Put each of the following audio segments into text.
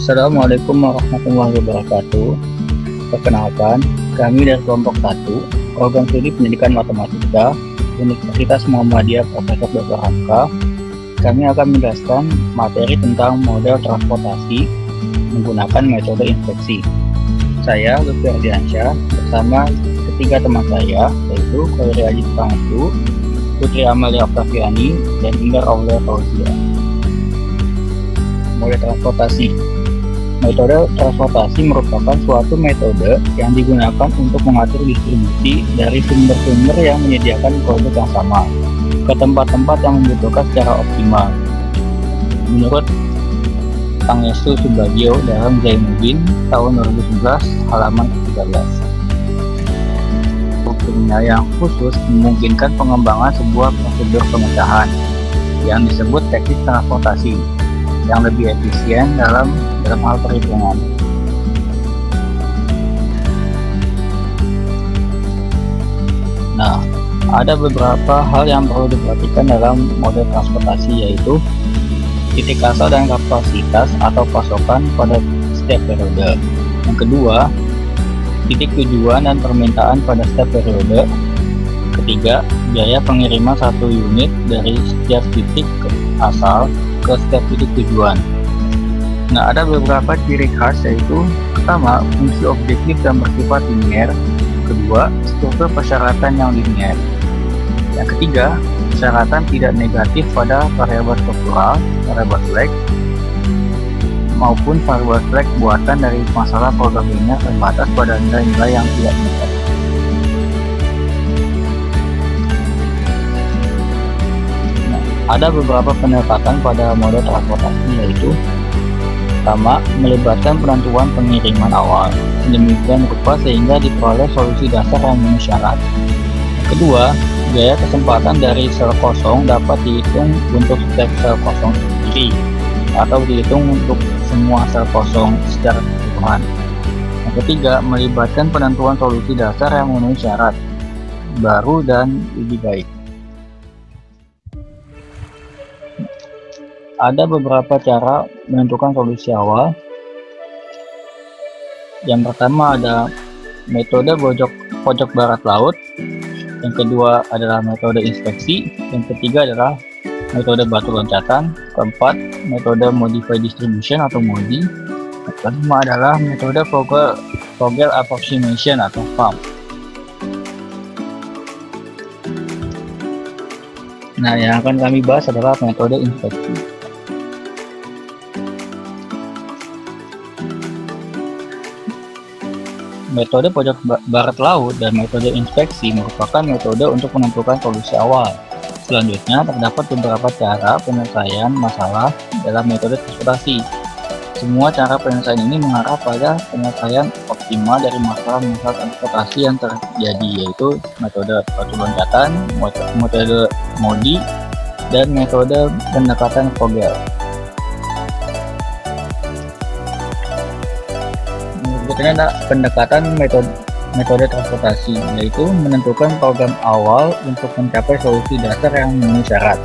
Assalamualaikum warahmatullahi wabarakatuh. Perkenalkan, kami dari kelompok 1, Program Studi Pendidikan Matematika, Universitas Muhammadiyah Profesor Dr. Hamka. Kami akan menjelaskan materi tentang model transportasi menggunakan metode inspeksi. Saya, Lutfi Ardiansyah, bersama ketiga teman saya, yaitu Khairi Aji Pangatu, Putri Amalia Oktaviani, dan Ingar Aulia Fauzia. Model transportasi. Metode transportasi merupakan suatu metode yang digunakan untuk mengatur distribusi dari sumber-sumber yang menyediakan produk yang sama ke tempat-tempat yang membutuhkan secara optimal. Menurut Pangestu Subagio dalam Zainuddin tahun 2011 halaman 13. Fungsinya yang khusus memungkinkan pengembangan sebuah prosedur pemecahan yang disebut teknik transportasi yang lebih efisien dalam hal perhitungan. Nah, ada beberapa hal yang perlu diperhatikan dalam model transportasi, yaitu titik asal dan kapasitas atau pasokan pada setiap periode. Yang kedua, titik tujuan dan permintaan pada setiap periode. Ketiga, biaya pengiriman satu unit dari setiap titik asal ke setiap titik tujuan. Nah, ada beberapa ciri khas, yaitu pertama, fungsi objektif dan bersifat linier. Kedua, struktur persyaratan yang linier. Yang ketiga, persyaratan tidak negatif pada variabel struktural, variabel flag, maupun variabel flag buatan dari masalah program linear terbatas pada nilai-nilai yang tidak negatif. Ada beberapa pendekatan pada model transportasi, yaitu pertama, melibatkan penentuan pengiriman awal sedemikian rupa sehingga diperoleh solusi dasar yang memenuhi syarat. Kedua, biaya kesempatan dari sel kosong dapat dihitung untuk setiap sel kosong sendiri atau dihitung untuk semua sel kosong secara keseluruhan. Yang ketiga, melibatkan penentuan solusi dasar yang memenuhi syarat baru dan lebih baik. Ada beberapa cara menentukan solusi awal. Yang pertama ada metode pojok barat laut. Yang kedua adalah metode inspeksi. Yang ketiga adalah metode batu loncatan. Keempat, metode modified distribution atau MODI. Yang kelima adalah metode Vogel approximation atau FAM. Nah, yang akan kami bahas adalah metode inspeksi. Metode pojok barat laut dan metode inspeksi merupakan metode untuk menentukan solusi awal. Selanjutnya, terdapat beberapa cara penyelesaian masalah dalam metode transportasi. Semua cara penyelesaian ini mengarah pada penyelesaian optimal dari masalah-masalah transportasi yang terjadi, yaitu metode batu loncatan, metode MODI, dan metode pendekatan Vogel. Berikutnya ada pendekatan metode transportasi, yaitu menentukan program awal untuk mencapai solusi dasar yang memenuhi syarat.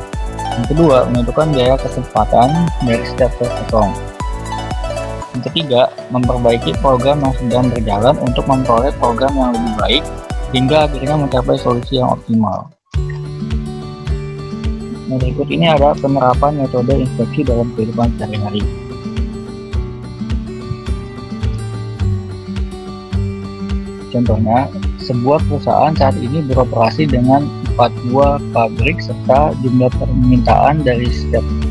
Yang kedua, menentukan biaya kesempatan dari setiap sel kosong. Yang ketiga, memperbaiki program yang sedang berjalan untuk memperoleh program yang lebih baik hingga akhirnya mencapai solusi yang optimal. Nah, berikut ini ada penerapan metode inspeksi dalam kehidupan sehari-hari. Contohnya, sebuah perusahaan saat ini beroperasi dengan 4 buah pabrik serta jumlah permintaan dari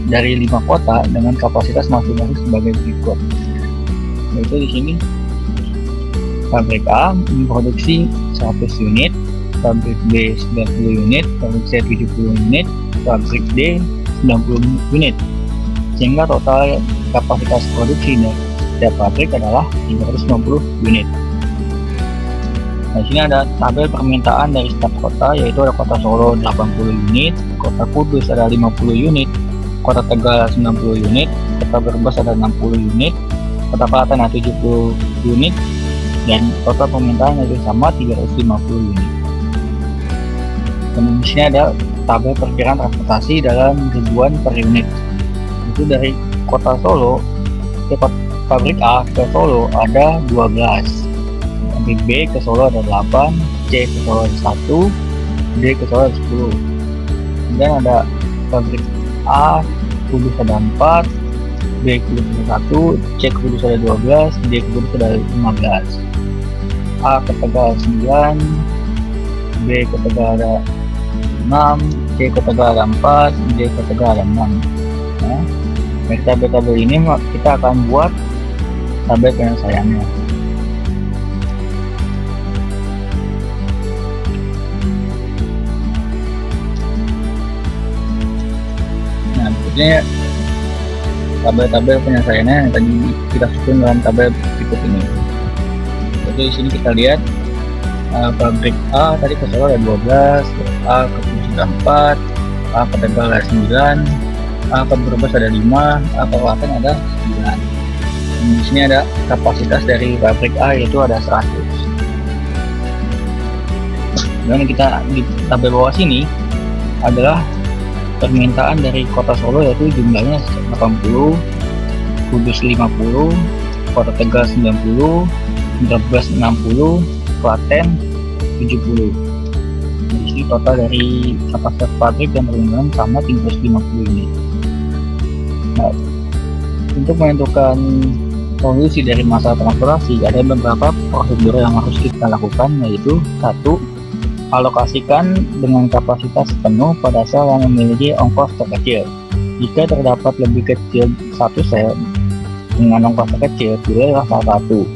5 kota dengan kapasitas masing-masing sebagai berikut. Yaitu di sini pabrik A memproduksi 100 unit, pabrik B 90 unit, pabrik C 70 unit, pabrik D 90 unit. Sehingga total kapasitas produksi dari setiap pabrik adalah 390 unit. Nah, di sini ada tabel permintaan dari setiap kota, yaitu ada kota Solo 80 unit, kota Kudus ada 50 unit, kota Tegal 90 unit, kota Brebes ada 60 unit, kota Klaten ada 70 unit, dan total permintaan yang sama 350 unit. Dan di sini ada tabel perkiraan transportasi dalam ribuan per unit. Itu dari kota Solo ke pabrik A ke Solo ada 12, pabrik B ke Solo ada 8, C ke Solo ada 1, D ke Solo ada 10. Kemudian ada pabrik A Kudus ada 4, B Kudus ada 1, C Kudus ada 12, D Kudus ada 15. A ke Tegal 9, B ke Tegal ada 6, C ke Tegal ada 4, D ke Tegal ada 6. Nah, dari tabel-tabel ini kita akan buat tabel penyelesaiannya. Nah, berikutnya tabel-tabel penyelesaiannya yang tadi kita susun dalam tabel berikut ini. Jadi di sini kita lihat pabrik A tadi ke Solo ada 12, A ke Kudus ada 4, A ke Tegal ada 9, A ke Brebes ada 5, A ke Klaten ada 9. Di sini ada kapasitas dari pabrik A yaitu ada 100. Dan kita di tabel bawah sini adalah permintaan dari Kota Solo yaitu jumlahnya 80, Kudus 50, Kota Tegal 90, Brebes 60, Klaten 70. Di sini total dari kapasitas pabrik dan permintaan sama 350 ini. Nah, untuk menentukan solusi dari masalah transportasi ada beberapa prosedur yang harus kita lakukan, yaitu 1. Alokasikan dengan kapasitas penuh pada sel yang memiliki ongkos terkecil. Jika terdapat lebih kecil satu sel dengan ongkos terkecil, pilihlah salah satu.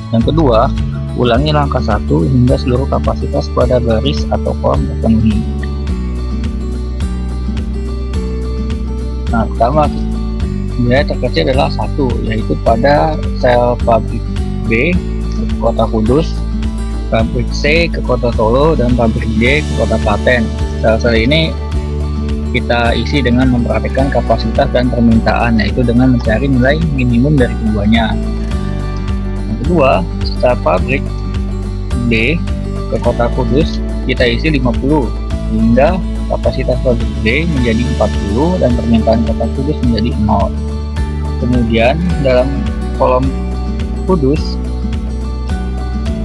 Yang kedua, ulangi langkah 1 hingga seluruh kapasitas pada baris atau kolom terpenuhi. Nah, pertama biaya terkecil adalah 1, yaitu pada sel pabrik B ke Kota Kudus, pabrik C ke Kota Solo, dan pabrik D ke Kota Klaten. Sel-sel ini kita isi dengan memperhatikan kapasitas dan permintaan, yaitu dengan mencari nilai minimum dari keduanya. Yang kedua, sel pabrik D ke Kota Kudus kita isi 50 hingga kapasitas pabrik D menjadi 40 dan permintaan Kota Kudus menjadi 0. Kemudian dalam kolom Kudus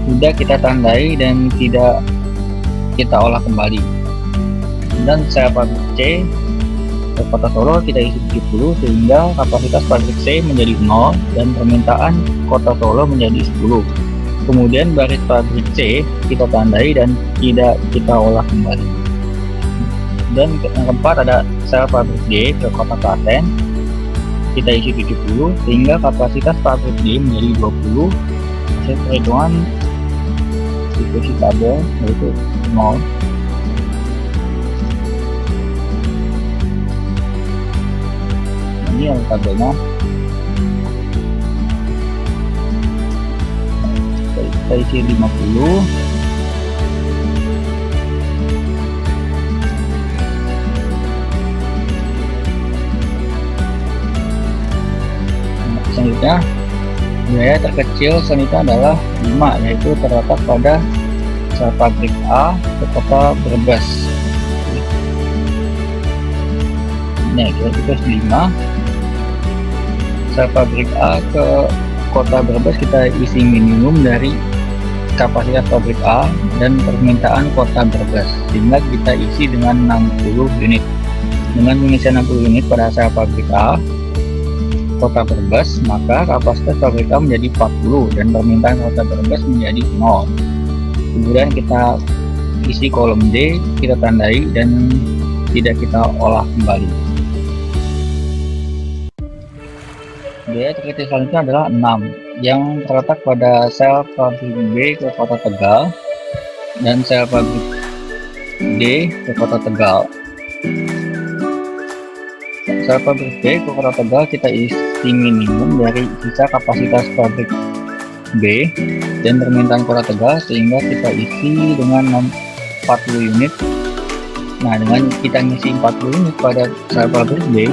sudah kita tandai dan tidak kita olah kembali. Dan sel pabrik C ke Kota Solo kita isi 70 sehingga kapasitas pabrik C menjadi 0 dan permintaan Kota Solo menjadi 10. Kemudian baris pabrik C kita tandai dan tidak kita olah kembali. Dan yang keempat ada sel pabrik D ke Kota Klaten kita isi 70 sehingga kapasitas pabrik D menjadi 20. Hasil perhitungan diskusi tabel yaitu 0. Ini yang tabelnya. Kita isi 50. Selanjutnya biaya terkecil selanjutnya adalah 5, yaitu terdapat pada sel pabrik A ke Kota Brebes. Ini kita 5. Sel pabrik A ke Kota Brebes kita isi minimum dari kapasitas pabrik A dan permintaan Kota Brebes, sehingga kita isi dengan 60 unit. Dengan mengisi 60 unit pada sel pabrik A Kota Brebes, maka kapasitas pabrik A menjadi 40 dan permintaan Kota Brebes menjadi 0. Kemudian kita isi kolom D, kita tandai dan tidak kita olah kembali. Biaya terkecil selanjutnya adalah 6, yang terletak pada sel pabrik B ke Kota Tegal dan sel pabrik D ke Kota Tegal. Sel pabrik B ke Kota Tegal kita isi minimum dari sisa kapasitas pabrik B dan permintaan Kota Tegal, sehingga kita isi dengan 40 unit. Nah, dengan kita ngisi 40 unit pada sel pabrik B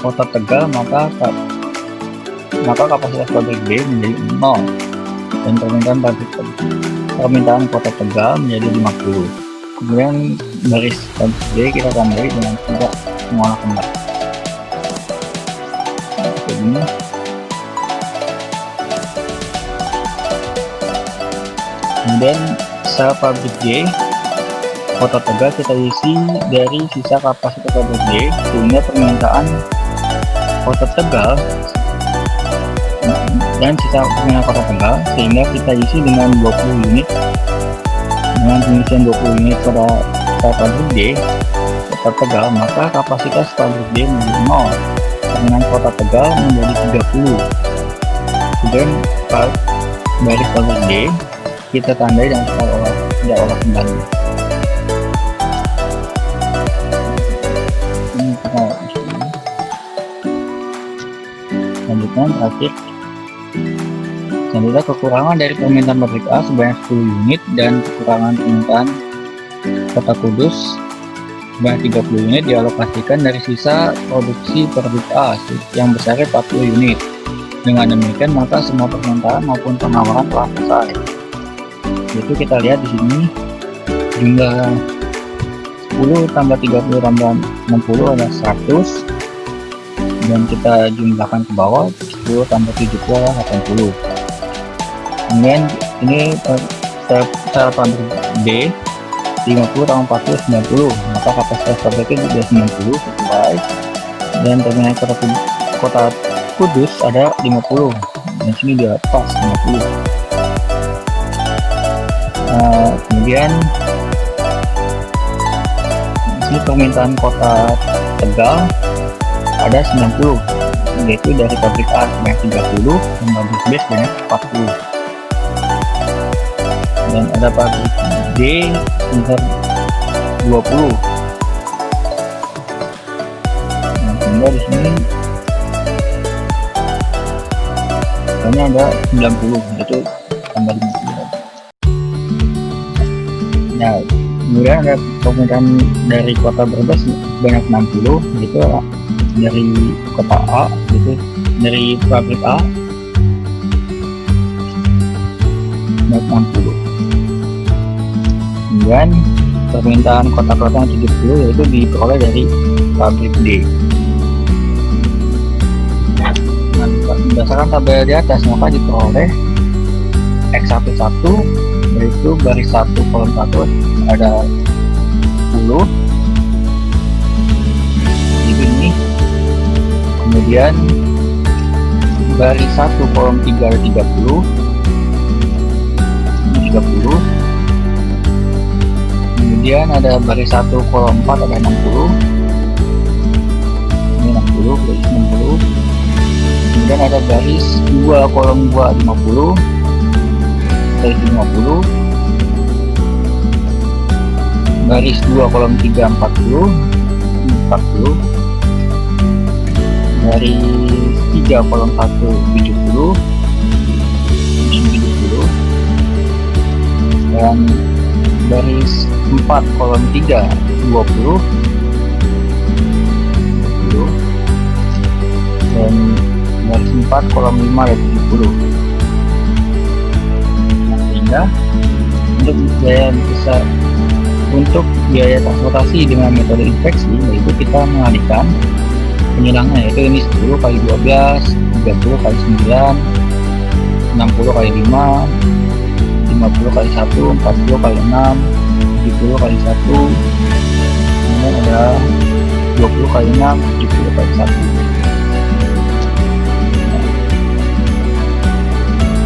Kota Tegal, maka kapasitas pabrik B menjadi 0 dan permintaan Kota Tegal menjadi 50. Kemudian baris pabrik B kita tandai dengan tidak mengolah kembali. Ini Kemudian sel pabrik D Kota Tegal kita isi dari sisa kapasitas pabrik D, sehingga permintaan Kota Tegal dan sisa permintaan Kota Tegal, sehingga kita isi dengan 20 unit. Dengan pengisian 20 unit pada sel pabrik D Kota Tegal, maka kapasitas pabrik D menjadi 0, permintaan Kota Tegal menjadi 30. Kemudian baris pabrik D kita tandai dengan tidak olah kembali. Ini kita selanjutnya terakhir. Selanjutnya kekurangan dari permintaan pabrik A sebanyak 10 unit dan kekurangan permintaan Kota Kudus sebanyak 30 unit dialokasikan dari sisa produksi pabrik A yang besarnya 40 unit. Dengan demikian maka semua permintaan maupun penawaran telah selesai. Yaitu kita lihat di sini jumlah 10 tambah 30 tambah 60 adalah 100, dan kita jumlahkan ke bawah 10 tambah 70 adalah 80. Kemudian ini sel pabrik B 50 tambah 40 90, maka kapasitas pabriknya juga 90 sesuai, dan terminal Kota Kudus ada 50, dan sini dia pas 50. Kemudian ini permintaan Kota Tegal ada 90, yaitu dari pabrik A sebanyak 30 dan pabrik B sebanyak 40, dan ada pabrik D sebesar 20. Nah, sehingga di sini hanya ada 90, yaitu tambah 50. Nah, kemudian ada permintaan dari Kota Brebes sebanyak 60, yaitu dari Kota A, yaitu dari pabrik A sebanyak 60. Kemudian permintaan kota-kota yang 70 yaitu diperoleh dari pabrik D. Nah, berdasarkan tabel di atas maka diperoleh X11 yaitu baris 1 kolom 1 ada 10 ini. Kemudian baris 1 kolom 3 ada 30. Kemudian ada baris 1 kolom 4 ada 60. Ini 60 baris 60. Kemudian ada baris 2 kolom 2 50. Baris 50. Baris 2 kolom 3 40. Baris 3 kolom 1 70. Dan baris 4 kolom 3 20, dan baris 4 kolom 5 ada 70. Nah, sehingga untuk biaya transportasi dengan metode inspeksi, yaitu kita mengalihkan penyilangan, yaitu ini 10 kali 12, 30 kali 9, 60 kali 5, 50 kali 1, 40 kali 6, 70 kali 1, kemudian ada 20 kali 6, 70 kali 1.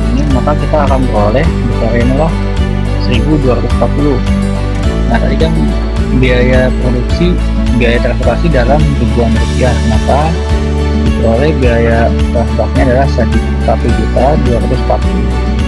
Ini maka kita akan peroleh besarnya adalah 1240. Nah, tadi kan biaya produksi, biaya transportasi dalam ribuan rupiah, maka diperoleh biaya transportasinya adalah 1.240.000.